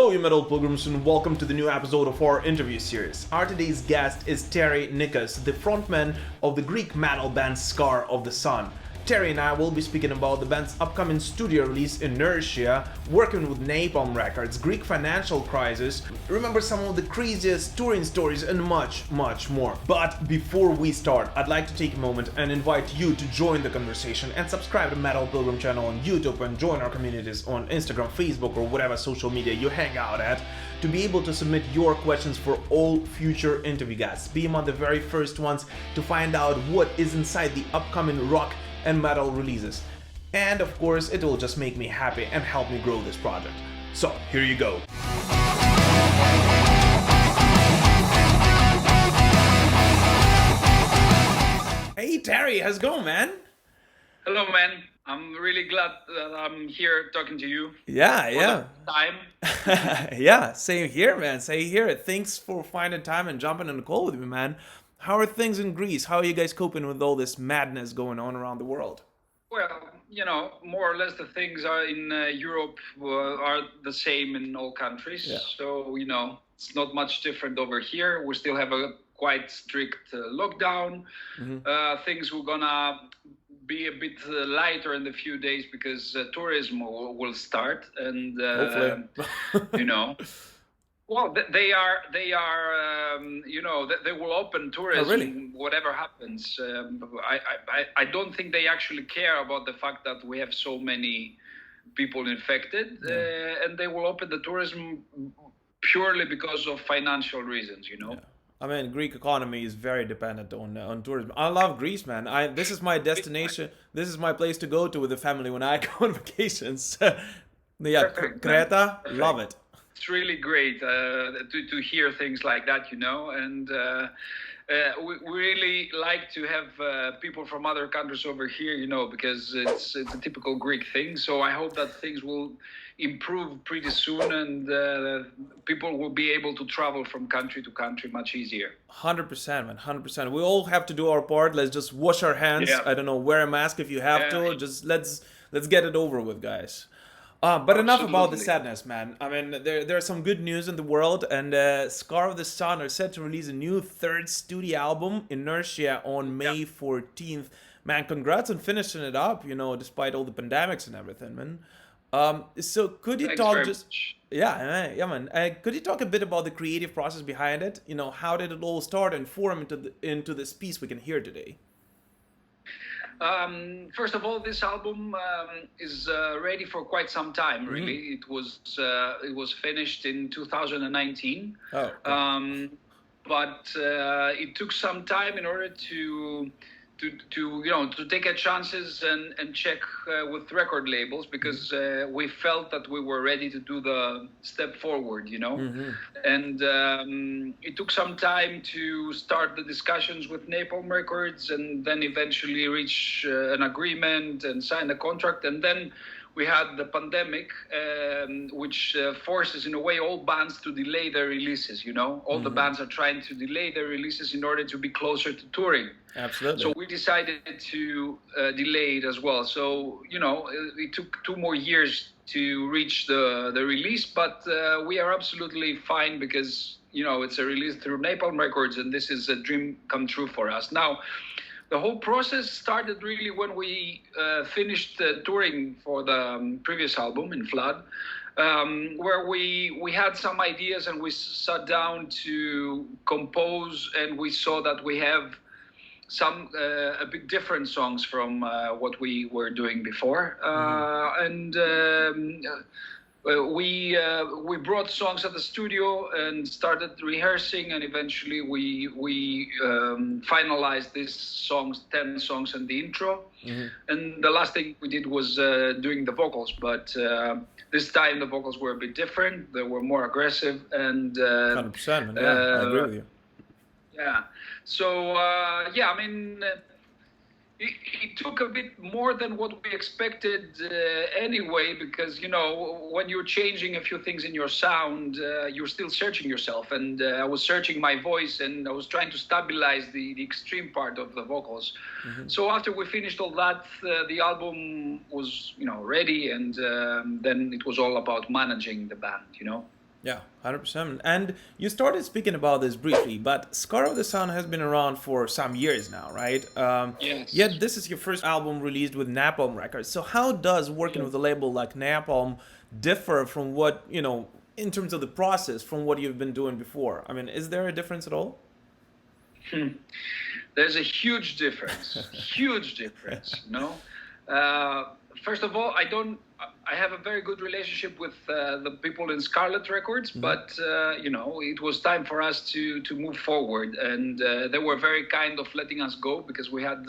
Hello, you metal pilgrims, and welcome to the new episode of our interview series. Our today's guest is Terry Nikas, the frontman of the Greek metal band Scar of the Sun. Terry and I will be speaking about the band's upcoming studio release Inertia, working with Napalm Records, Greek financial crisis, remember some of the craziest touring stories, and much, much more. But before we start, I'd like to take a moment and invite you to join the conversation and subscribe to Metal Pilgrim channel on YouTube and join our communities on Instagram, Facebook, or whatever social media you hang out at to be able to submit your questions for all future interview guests. Be among the very first ones to find out what is inside the upcoming rock and metal releases. And of course, it will just make me happy and help me grow this project. So, here you go. Hey Terry, how's it going, man? Hello, man. I'm really glad that I'm here talking to you. Yeah. Time. Yeah, same here, man. Same here. Thanks for finding time and jumping on the call with me, man. How are things in Greece? How are you guys coping with all this madness going on around the world? Well, more or less the things are in Europe are the same in all countries. Yeah. So, it's not much different over here. We still have a quite strict lockdown. Mm-hmm. Things were gonna be a bit lighter in the few days because tourism will start, and Hopefully. Well, they are. They will open tourism. Oh, really? Whatever happens. I don't think they actually care about the fact that we have so many people infected, and they will open the tourism purely because of financial reasons. Yeah. I mean, Greek economy is very dependent on tourism. I love Greece, man. This is my destination. This is my place to go to with the family when I go on vacations. Yeah, Perfect, Creta, Perfect. love it. It's really great to hear things like that, and we really like to have people from other countries over here, because it's a typical Greek thing. So I hope that things will improve pretty soon, and people will be able to travel from country to country much easier. 100%, man. 100%. We all have to do our part. Let's just wash our hands. Yeah. I don't know, wear a mask if you have to. Just let's get it over with, guys. But enough about the sadness, man. I mean, there's some good news in the world, and Scar of the Sun are set to release a new third studio album, Inertia, on May 14th. Man, congrats on finishing it up, despite all the pandemics and everything, man. So could you Thanks talk very just... much. Yeah, man. Could you talk a bit about the creative process behind it? How did it all start and form into this piece we can hear today? First of all, this album is ready for quite some time. Really, it was finished in 2019. Oh, okay. But it took some time in order to take a chances and check with record labels, because we felt that we were ready to do the step forward, and it took some time to start the discussions with Napalm Records, and then eventually reach an agreement and sign the contract. And then we had the pandemic, which forces, in a way, all bands to delay their releases. All the bands are trying to delay their releases in order to be closer to touring. Absolutely. So we decided to delay it as well. So, it took 2 more years to reach the release, but we are absolutely fine because, it's a release through Napalm Records, and this is a dream come true for us. Now, the whole process started really when we finished touring for the previous album, In Flood, where we had some ideas and we sat down to compose, and we saw that we have some a bit different songs from what we were doing before, and we brought songs at the studio and started rehearsing, and eventually we finalized these songs, 10 songs and the intro. And the last thing we did was doing the vocals, but this time the vocals were a bit different. They were more aggressive, and 100%, man. I agree with you. Yeah. So, I mean, it took a bit more than what we expected anyway, because, when you're changing a few things in your sound, you're still searching yourself. And I was searching my voice, and I was trying to stabilize the extreme part of the vocals. So after we finished all that, the album was, ready. And then it was all about managing the band, Yeah, 100%. And you started speaking about this briefly, but Scar of the Sun has been around for some years now, right? Yet Yes. this is your first album released with Napalm Records. So how does working with a label like Napalm differ from what, in terms of the process, from what you've been doing before? I mean, is there a difference at all? There's a huge difference, huge difference. First of all, I have a very good relationship with the people in Scarlet Records, but it was time for us to move forward, and they were very kind of letting us go because we had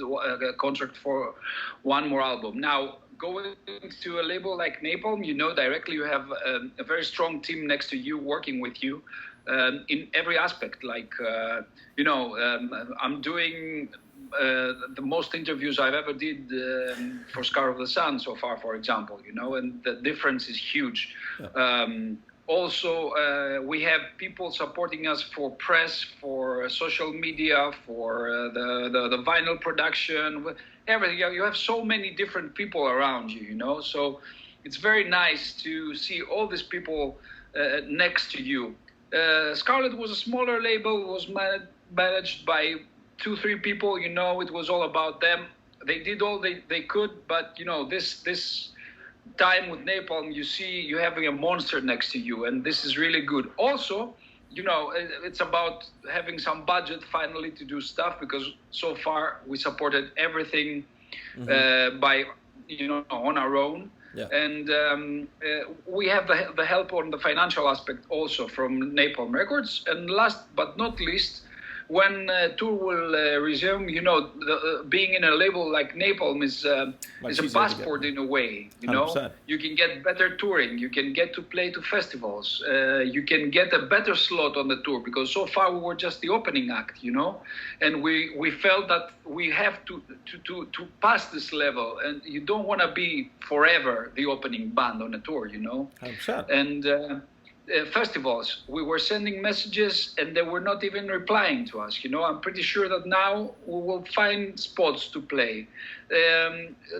a contract for one more album. Now, going to a label like Napalm, directly you have a very strong team next to you working with you in every aspect. I'm doing the most interviews I've ever did for Scar of the Sun so far, for example, and the difference is huge. Yeah. Also, we have people supporting us for press, for social media, for the vinyl production, everything. You have so many different people around you, so it's very nice to see all these people next to you. Scarlet was a smaller label, was managed by 2-3 people, it was all about them. They did all they could, but this time with Napalm, you having a monster next to you, and this is really good. Also, it's about having some budget finally to do stuff, because so far we supported everything by on our own. Yeah. And we have the help on the financial aspect also from Napalm Records. And last but not least, when tour will resume, being in a label like Napalm is a passport in a way. 100%. You can get better touring, you can get to play to festivals, you can get a better slot on the tour, because so far we were just the opening act, and we felt that we have to pass this level, and you don't want to be forever the opening band on a tour, 100%. And festivals, we were sending messages and they were not even replying to us. I'm pretty sure that now we will find spots to play.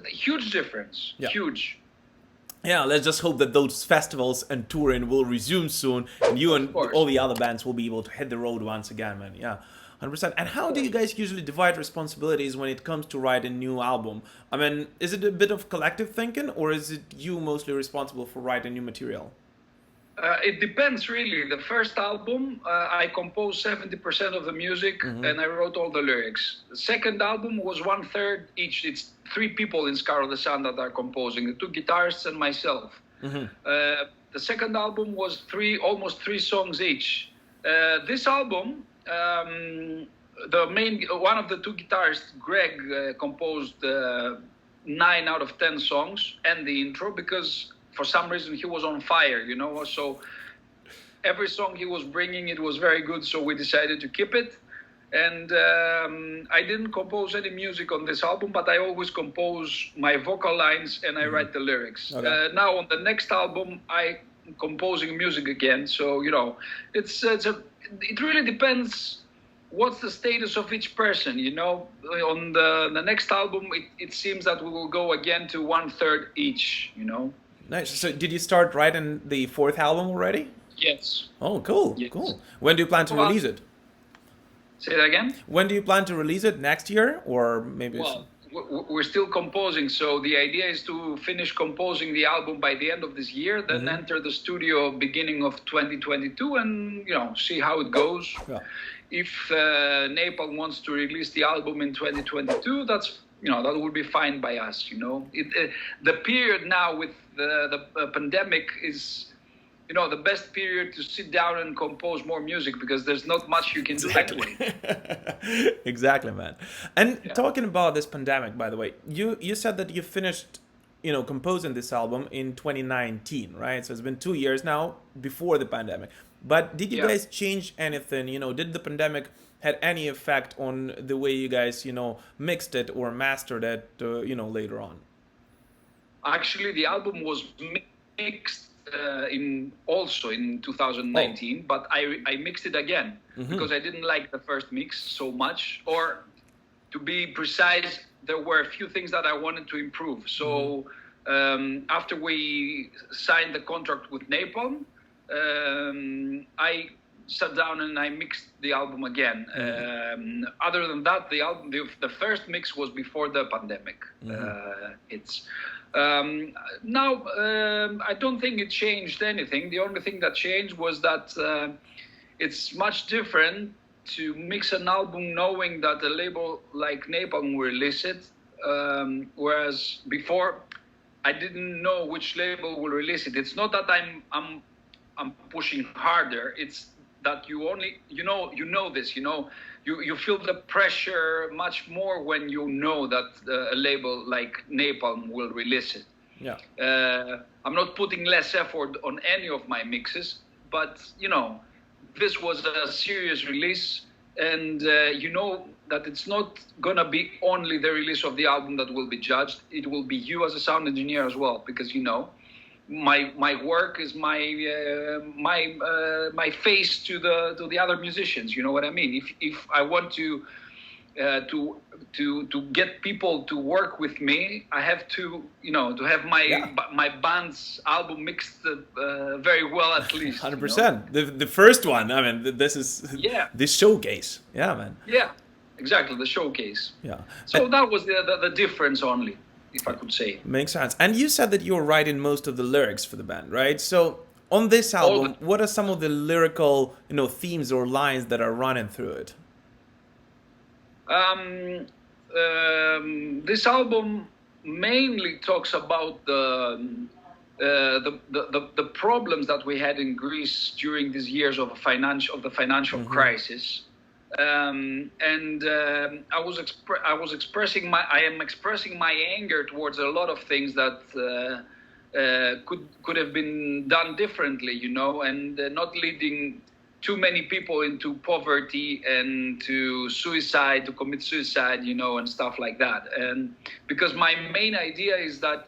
Huge difference. Yeah. Huge. Yeah, let's just hope that those festivals and touring will resume soon, and you and all the other bands will be able to hit the road once again, man. Yeah, 100%. And how do you guys usually divide responsibilities when it comes to writing a new album? I mean, is it a bit of collective thinking, or is it you mostly responsible for writing new material? It depends, really. The first album, I composed 70% of the music, and I wrote all the lyrics. The second album was 1/3 each. It's 3 people in Scar of the Sun that are composing, the 2 guitarists and myself. The second album was almost 3 songs each. This album, one of the 2 guitarists, Greg, composed 9 out of 10 songs and the intro, because for some reason he was on fire, so every song he was bringing, it was very good, so we decided to keep it. And I didn't compose any music on this album, but I always compose my vocal lines and I write the lyrics. Okay. Now on the next album, I'm composing music again, so it really depends what's the status of each person, On the next album, it seems that we will go again to 1/3 each, Nice. So did you start writing the 4th album already? Yes. Oh, cool. Yes. Cool. When do you plan to release it? Say that again? When do you plan to release it? Next year, or maybe? Well, we're still composing, so the idea is to finish composing the album by the end of this year, then enter the studio beginning of 2022, and see how it goes. Yeah. If Napalm wants to release the album in 2022, that's that would be fine by us. The period now with the pandemic is, the best period to sit down and compose more music, because there's not much you can do anyway. Exactly, man. And talking about this pandemic, by the way, you said that you finished, composing this album in 2019, right? So it's been 2 years now before the pandemic. But did you guys change anything? Did the pandemic had any effect on the way you guys, mixed it or mastered it, later on? Actually, the album was mixed in 2019, but I mixed it again because I didn't like the first mix so much, or to be precise, there were a few things that I wanted to improve. So after we signed the contract with Napalm, I sat down and I mixed the album again. Other than that, the album, the first mix was before the pandemic. It's now I don't think it changed anything. The only thing that changed was that it's much different to mix an album knowing that a label like Napalm will release it, whereas before I didn't know which label will release it. It's not that I'm pushing harder. It's that you know this. You feel the pressure much more when you know that a label like Napalm will release it. Yeah. I'm not putting less effort on any of my mixes, but this was a serious release, and that it's not gonna be only the release of the album that will be judged. It will be you as a sound engineer as well, because my work is my face to the other musicians. You know what I mean? If I want to get people to work with me, I have to have my band's album mixed very well, at least. 100%. The first one. I mean, this is the showcase. Yeah, man. Yeah, exactly, the showcase. Yeah. So that was the difference only, if I could say. Makes sense. And you said that you were writing most of the lyrics for the band, right? So on this album, what are some of the lyrical, themes or lines that are running through it? This album mainly talks about the problems that we had in Greece during these years of the financial crisis. I am expressing my anger towards a lot of things that could have been done differently, and not leading too many people into poverty and to commit suicide, and stuff like that. And because my main idea is that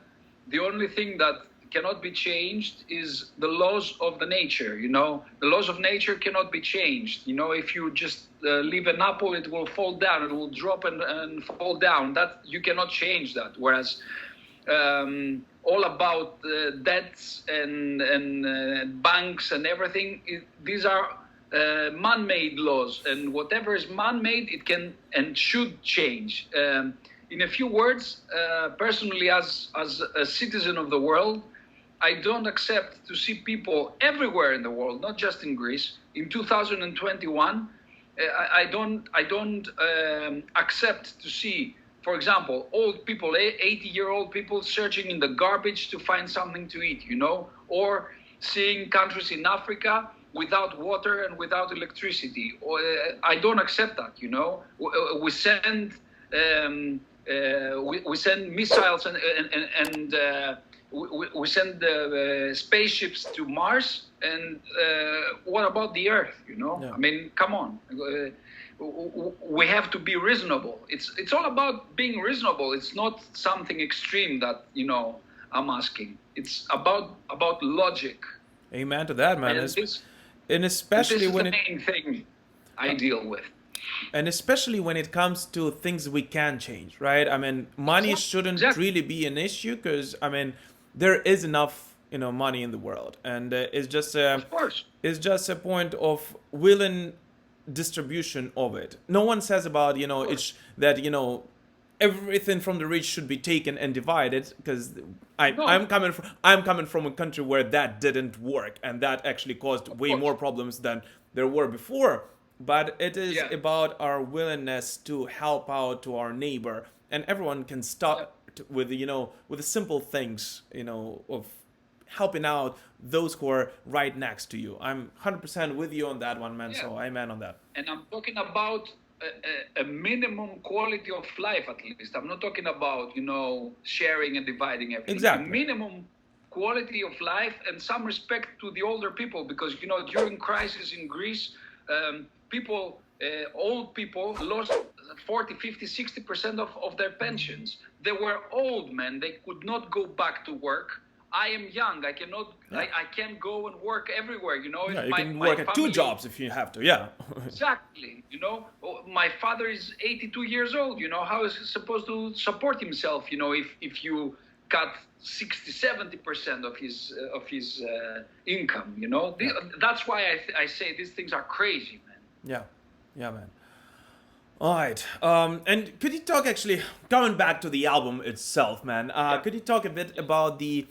the only thing that cannot be changed is the laws of the nature. The laws of nature cannot be changed. If you just leave an apple, it will fall down. It will drop and fall down. That you cannot change that. Whereas all about debts and banks and everything, these are man-made laws, and whatever is man-made, it can and should change. In a few words, personally, as a citizen of the world, I don't accept to see people everywhere in the world, not just in Greece. In 2021, I don't accept to see, for example, old people, 80-year-old people searching in the garbage to find something to eat, or seeing countries in Africa without water and without electricity. I don't accept that. We send we send missiles and we send spaceships to Mars, and what about the Earth? I mean, come on. We have to be reasonable. It's all about being reasonable. It's not something extreme that I'm asking. It's about logic. Amen to that, man. And especially when the main thing I deal with. And especially when it comes to things we can change, right? I mean, money shouldn't really be an issue, because there is enough, money in the world, and it's just a point of willing distribution of it. No one says about it's that everything from the rich should be taken and divided, because I'm coming from a country where that didn't work, and that actually caused way more problems than there were before. But it is about our willingness to help out to our neighbor, and everyone can start with with the simple things of helping out those who are right next to you. I'm 100% with you on that one, man. So amen on that. And I'm talking about a minimum quality of life, at least. I'm not talking about sharing and dividing everything. Exactly. A minimum quality of life and some respect to the older people, because during crisis in Greece, old people lost 40, 50, 60% of their pensions. They were old men. They could not go back to work. I am young. I cannot. I can't go and work everywhere. You can work at two jobs if you have to. Yeah. Exactly. My father is 82 years old. How is he supposed to support himself? If you cut 60-70% of his income. You know, that's why I say these things are crazy, man. Yeah, man. All right. And could you talk, actually, coming back to the album itself, man? Could you talk a bit about the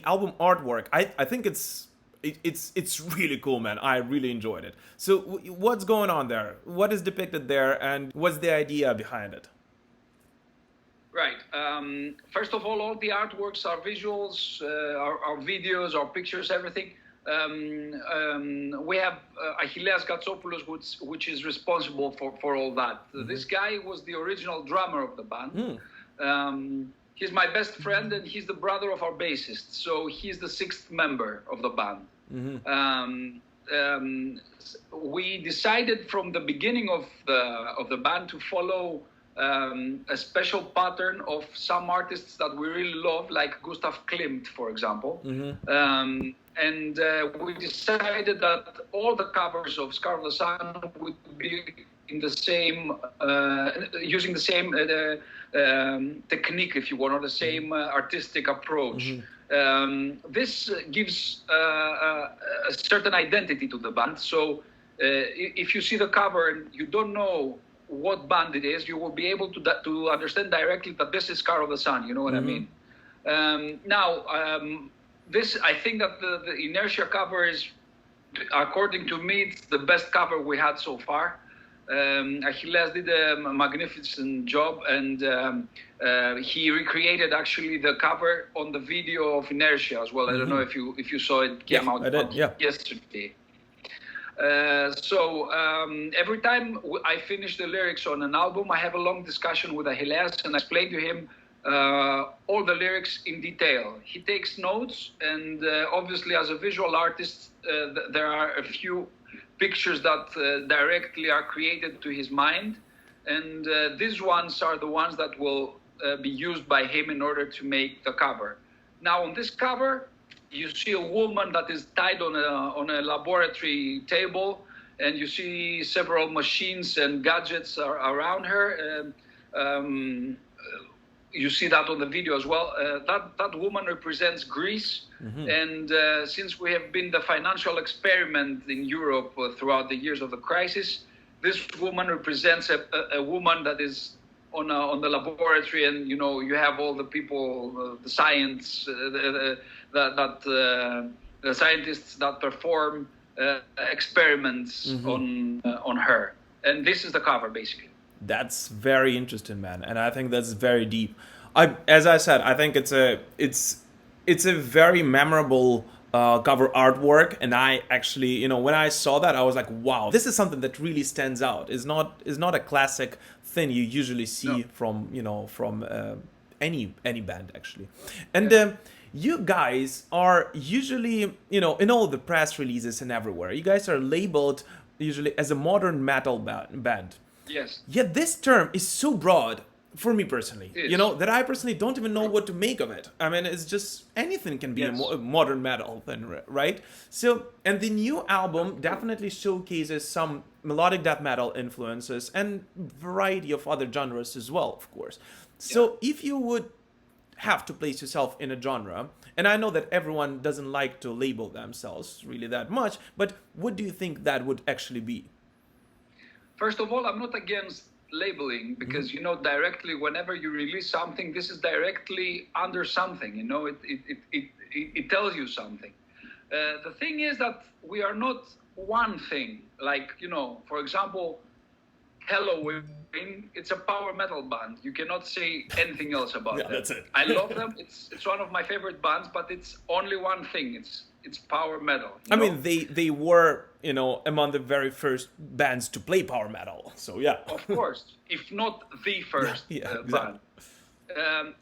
album artwork? I think it's really cool, man. I really enjoyed it. So what's going on there? What is depicted there, and what's the idea behind it? Right. First of all the artworks, our visuals, our videos, our pictures, everything. We have Achilleas Gatsopoulos, which is responsible for all that. This guy was the original drummer of the band. He's my best friend, and he's the brother of our bassist. So he's the sixth member of the band. We decided from the beginning of the band to follow a special pattern of some artists that we really love, like Gustav Klimt, for example. And we decided that all the covers of Scar of the Sun would be in the same, using the same technique, if you want, or the same artistic approach. This gives a certain identity to the band. So if you see the cover and you don't know what band it is, you will be able to understand directly that this is Scar of the Sun. You know what I mean? This, I think that the Inertia cover is, according to me, it's the best cover we had so far. Achilles did a magnificent job, and he recreated actually the cover on the video of Inertia as well. I don't know if you saw it, came out yesterday. So every time I finish the lyrics on an album, I have a long discussion with Achilles, and I explain to him all the lyrics in detail. He takes notes, and obviously as a visual artist, there are a few pictures that directly are created to his mind, and these ones are the ones that will be used by him in order to make the cover. Now on this cover, you see a woman that is tied on a laboratory table, and you see several machines and gadgets around her. You see that on the video as well. That woman represents Greece. And since we have been the financial experiment in Europe throughout the years of the crisis, this woman represents a woman that is on the laboratory, and you have all the people, the science, the scientists that perform experiments on her. And this is the cover, basically. That's very interesting, man, and I think that's very deep. As I said, I think it's a very memorable cover artwork, and I actually, when I saw that, I was like, wow, this is something that really stands out. It's not a classic thing you usually see from any band, actually. And you guys are usually, in all the press releases and everywhere, you guys are labeled usually as a modern metal band. Yes. Yet this term is so broad for me personally, that I personally don't even know what to make of it. I mean, it's just anything can be a modern metal thing, right? So, and the new album definitely showcases some melodic death metal influences and variety of other genres as well, of course. So if you would have to place yourself in a genre, and I know that everyone doesn't like to label themselves really that much, but what do you think that would actually be? First of all, I'm not against labeling, because directly whenever you release something, this is directly under something. It tells you something. The thing is that we are not one thing. Like, for example, Halloween, it's a power metal band. You cannot say anything else about them. That's it. I love them. It's one of my favorite bands, but it's only one thing. It's power metal. I mean, they were, among the very first bands to play power metal. So yeah. Of course, if not the first band.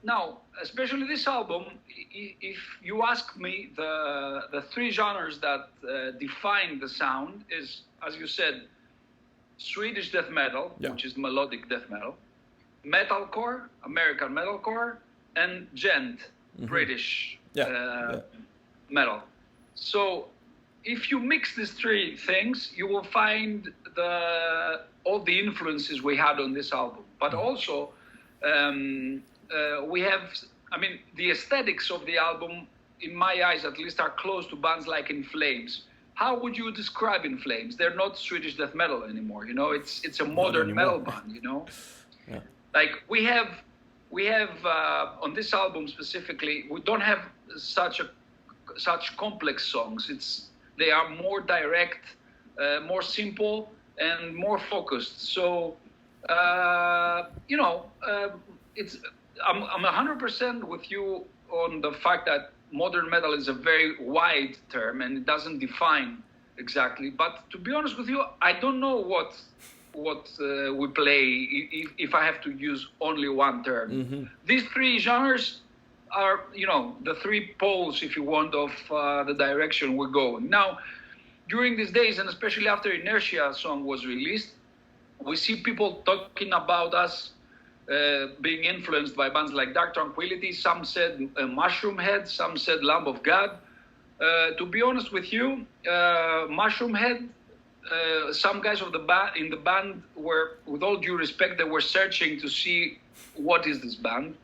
Now, especially this album, if you ask me, the three genres that define the sound is, as you said, Swedish death metal, which is melodic death metal, metalcore, American metalcore, and gent, British metal. So if you mix these three things, you will find all the influences we had on this album. But also, we have I mean, the aesthetics of the album, in my eyes at least, are close to bands like In Flames. How would you describe In Flames? They're not Swedish death metal anymore. You know, it's a modern metal band. You know, Yeah. like we have on this album specifically, we don't have such complex songs. They are more direct, more simple, and more focused. So you know, I'm 100% with you on the fact that modern metal is a very wide term and it doesn't define exactly. But to be honest with you, I don't know what we play if I have to use only one term. Mm-hmm. These three genres are, you know, the three poles, if you want, of the direction we're going. Now, during these days, and especially after Inertia song was released, we see people talking about us being influenced by bands like Dark Tranquillity. Some said Mushroom Head, some said Lamb of God. To be honest with you, Mushroom Head, some guys of the in the band were, with all due respect, they were searching to see what is this band.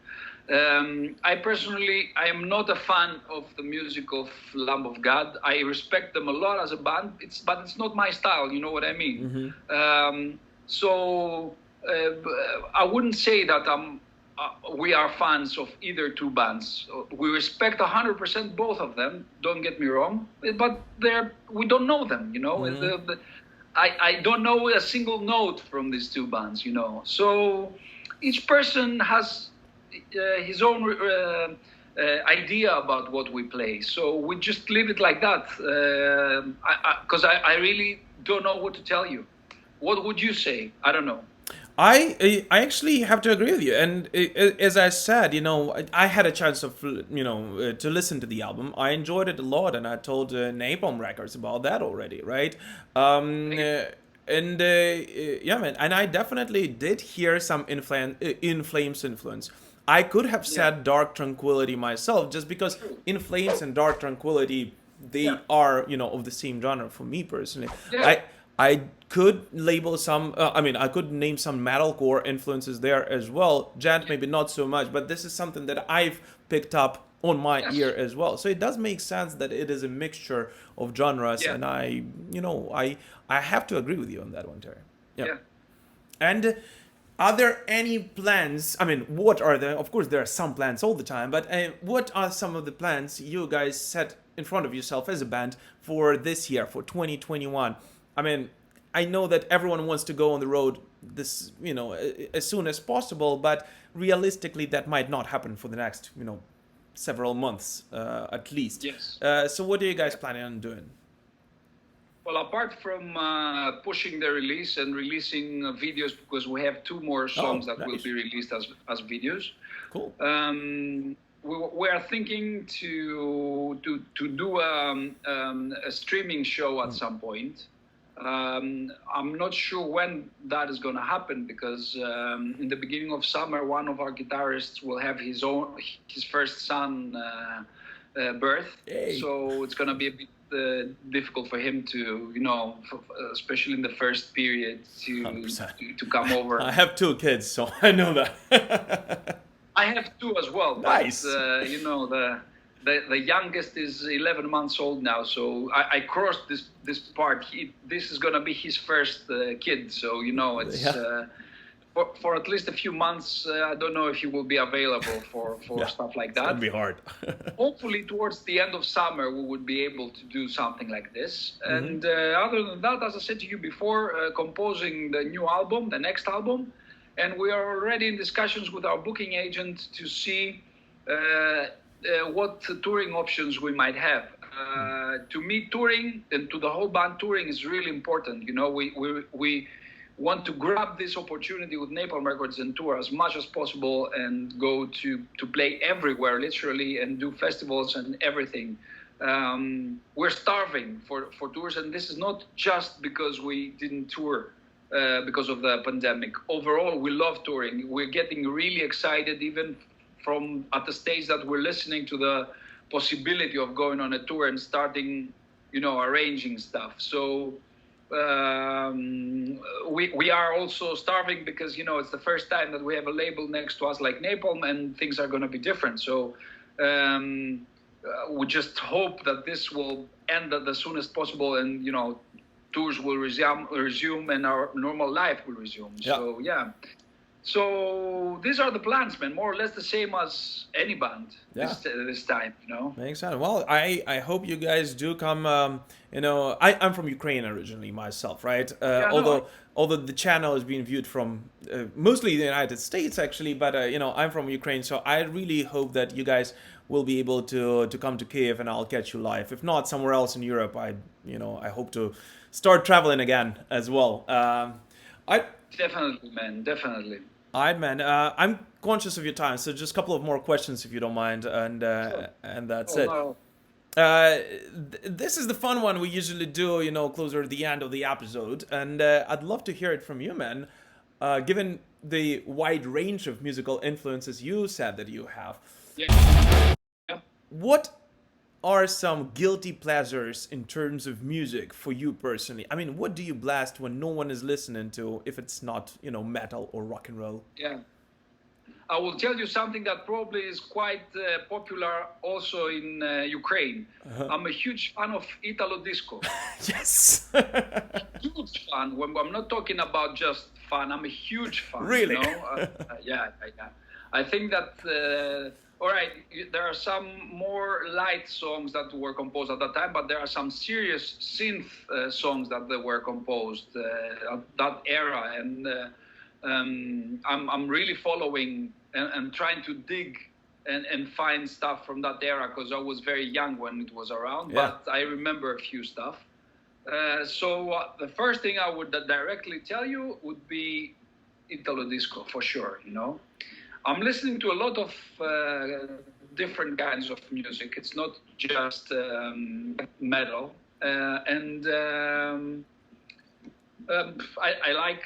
I personally, I am not a fan of the music of Lamb of God. I respect them a lot as a band, but it's not my style. You know what I mean? Mm-hmm. So I wouldn't say that we are fans of either two bands. We respect 100% both of them. Don't get me wrong, but we don't know them. You know, mm-hmm. I don't know a single note from these two bands. You know, so each person has his own idea about what we play. So we just leave it like that. Because I really don't know what to tell you. What would you say? I don't know. I actually have to agree with you, and as I said, you know, I had a chance of, you know, to listen to the album. I enjoyed it a lot, and I told Napalm Records about that already, right? Yeah, man, and I definitely did hear some In Flames influence. I could have said Dark Tranquillity myself, just because In Flames and Dark Tranquillity, they are, you know, of the same genre for me personally. Yeah. I could label some, I could name some metalcore influences there as well. Gent, maybe not so much, but this is something that I've picked up on my ear as well. So it does make sense that it is a mixture of genres, and I have to agree with you on that one, Terry. Yeah. And are there any plans? I mean, what are there? Of course, there are some plans all the time, but what are some of the plans you guys set in front of yourself as a band for this year, for 2021? I mean, I know that everyone wants to go on the road this, you know, as soon as possible, but realistically, that might not happen for the next, you know, several months at least. Yes. So what are you guys planning on doing? Well, apart from pushing the release and releasing videos, because we have two more songs that will be released as videos. Cool. We are thinking to do a streaming show at some point. I'm not sure when that is going to happen, because in the beginning of summer, one of our guitarists will have his first son birth. Hey. So it's going to be a bit difficult for him to, you know, especially in the first period to come over. I have two kids, so I know that. I have two as well. Nice. But, you know, the youngest is 11 months old now, so I crossed this part. This is gonna be his first kid, so you know it's for at least a few months. I don't know if he will be available for stuff like that. It's gonna be hard. Hopefully, towards the end of summer, we would be able to do something like this. Mm-hmm. And other than that, as I said to you before, composing the new album, the next album, and we are already in discussions with our booking agent to see. What touring options we might have. To me, touring, and to the whole band, touring is really important. You know, we want to grab this opportunity with Napalm Records and tour as much as possible and go to play everywhere, literally, and do festivals and everything. We're starving for tours, and this is not just because we didn't tour because of the pandemic. Overall, we love touring. We're getting really excited, even from at the stage that we're listening to the possibility of going on a tour and starting, you know, arranging stuff. So We are also starving because it's the first time that we have a label next to us like Napalm, and things are going to be different. So we just hope that this will end as soon as possible, and tours will resume, and our normal life will resume. Yeah. So yeah. So these are the plans, man. More or less the same as any band this time, Makes sense. Well, I hope you guys do come. I'm from Ukraine originally myself, right? Although the channel is being viewed from mostly the United States, actually, but I'm from Ukraine, so I really hope that you guys will be able to come to Kiev, and I'll catch you live. If not, somewhere else in Europe, I hope to start traveling again as well. I Definitely, man. Definitely. All right, man. I'm conscious of your time, so just a couple of more questions, if you don't mind, and Sure. and that's Oh, it. no. This is the fun one we usually do, closer to the end of the episode, and I'd love to hear it from you, man. Given the wide range of musical influences you said that you have, Yeah. what are some guilty pleasures in terms of music for you personally? I mean, what do you blast when no one is listening to, if it's not, metal or rock and roll? Yeah. I will tell you something that probably is quite popular also in Ukraine. I'm a huge fan of Italo disco. Yes. Huge fan. I'm not talking about just fun. I'm a huge fan. Really? Yeah. I think that. All right, there are some more light songs that were composed at that time, but there are some serious synth songs that were composed at that era, and I'm really following and trying to dig and find stuff from that era, because I was very young when it was around, Yeah. but I remember a few stuff. So the first thing I would directly tell you would be Italo disco, for sure, I'm listening to a lot of different kinds of music. It's not just metal. I like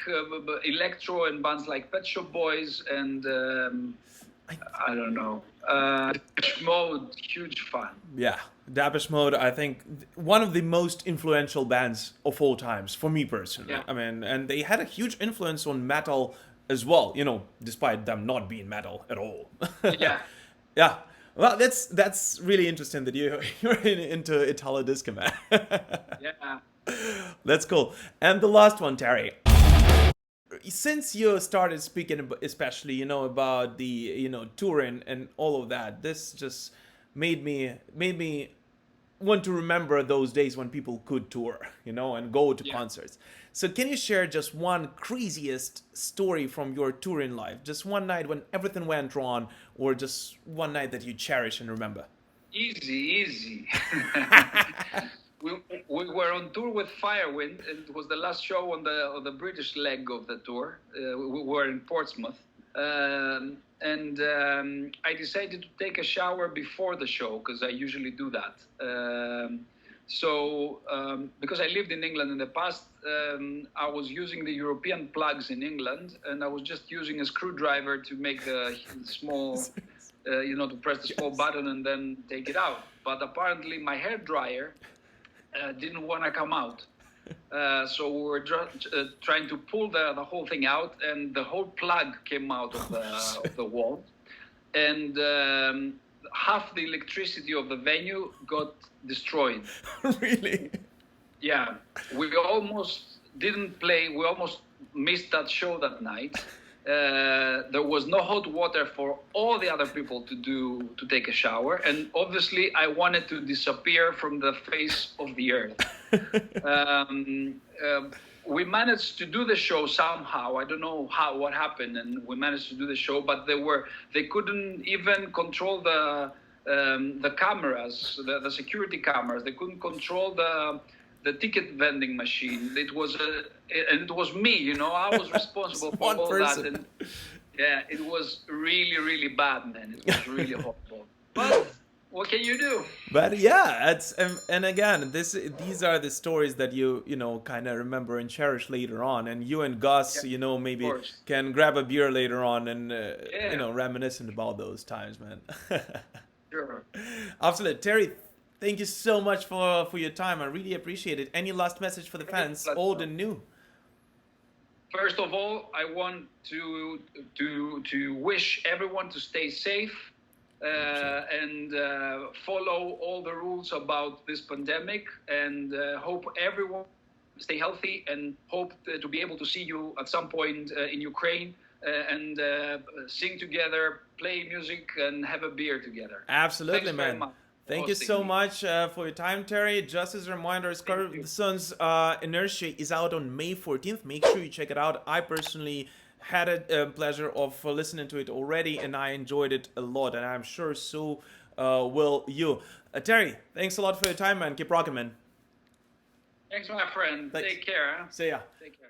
electro and bands like Pet Shop Boys and I don't know. Depeche Mode, huge fan. Yeah, Depeche Mode, I think one of the most influential bands of all times for me personally. Yeah. I mean, and they had a huge influence on metal as well, despite them not being metal at all. Yeah. Yeah. Well, that's really interesting that you're into Italo disco, man. Yeah. That's cool. And the last one, Terry. Since you started speaking, especially about the touring and all of that, this just made me want to remember those days when people could tour, and go to concerts. So can you share just one craziest story from your touring life? Just one night when everything went wrong, or just one night that you cherish and remember? Easy. We were on tour with Firewind, and it was the last show on the British leg of the tour. We were in Portsmouth, and I decided to take a shower before the show, because I usually do that. So because I lived in England in the past, I was using the European plugs in England, and I was just using a screwdriver to make the small, to press the small button and then take it out. But apparently my hair dryer didn't want to come out. So we were trying to pull the whole thing out, and the whole plug came out of the wall. And half the electricity of the venue got destroyed. Really? Yeah. We almost didn't play. We almost missed that show that night. There was no hot water for all the other people to take a shower, and obviously I wanted to disappear from the face of the earth. We managed to do the show somehow. I don't know what happened, and we managed to do the show, but they couldn't even control the cameras, the security cameras. They couldn't control the ticket vending machine. It was me, I was responsible for all that. And yeah, it was really, really bad, man. It was really horrible. But what can you do? But yeah, it's and again, these are the stories that you kind of remember and cherish later on. And you and Gus, maybe can grab a beer later on and reminiscent about those times, man. Sure. Absolutely, Terry. Thank you so much for your time. I really appreciate it. Any last message for the fans, old and new? First of all, I want to wish everyone to stay safe and follow all the rules about this pandemic, and hope everyone stay healthy, and hope to be able to see you at some point in Ukraine and sing together, play music, and have a beer together. Absolutely, Thanks very man. much. Thank you so much for your time, Terry. Just as a reminder, Scar the Sun's Inertia is out on May 14th. Make sure you check it out. I personally had a pleasure of listening to it already, and I enjoyed it a lot, and I'm sure so will you. Terry, thanks a lot for your time, man. Keep rocking, man. Thanks, my friend. Thanks. Take care. Huh? See ya. Take care.